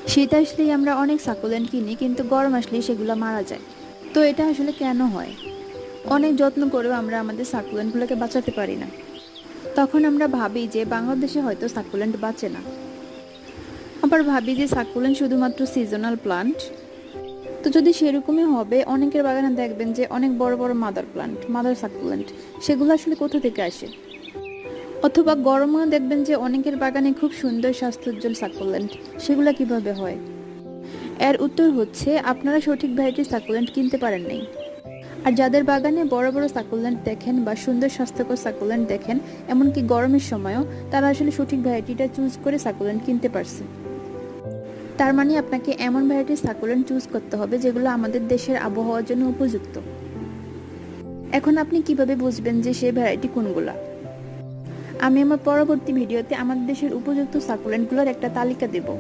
শীত আসলেই আমরা অনেক সাকুলেন্ট কিনি, কিন্তু গরম আসলেই সেগুলো মারা যায়। তো এটা আসলে কেন হয়? অনেক যত্ন করেও আমরা আমাদের সাকুলেন্টগুলোকে বাঁচাতে পারি না। তখন আমরা ভাবি যে বাংলাদেশে হয়তো সাকুলেন্ট বাঁচে না। আবার ভাবি যে সাকুলেন্ট শুধুমাত্র সিজনাল প্লান্ট। তো যদি সেরকমই হবে, অনেকের বাগানে দেখবেন যে অনেক বড় বড় মাদার সাকুলেন্ট, সেগুলো আসলে কোথা থেকে আসে? অথবা গরমেও দেখবেন যে অনেকের বাগানে খুব সুন্দর স্বাস্থ্যোজ্জ্বল সাকুলেন্ট, সেগুলো কিভাবে হয়? এর উত্তর হচ্ছে আপনারা সঠিক ভ্যারাইটির সাকুলেন্ট কিনতে পারেন নাই। আর যাদের বাগানে বড় বড় সাকুলেন্ট দেখেন বা সুন্দর স্বাস্থ্যকর সাকুলেন্ট দেখেন, এমনকি গরমের সময়ও, তারা আসলে সঠিক ভ্যারাইটিটা চুজ করে সাকুলেন্ট কিনতে পারছে। তার মানে আপনাকে এমন ভ্যারাইটির সাকুলেন্ট চুজ করতে হবে যেগুলো আমাদের দেশের আবহাওয়ার জন্য উপযুক্ত। এখন আপনি কিভাবে বুঝবেন যে সেই ভ্যারাইটি কোনগুলা? আমি আমার পরবর্তী ভিডিওতে আমাদের দেশের উপযুক্ত সাকুলেন্টগুলোর একটা তালিকা দেব।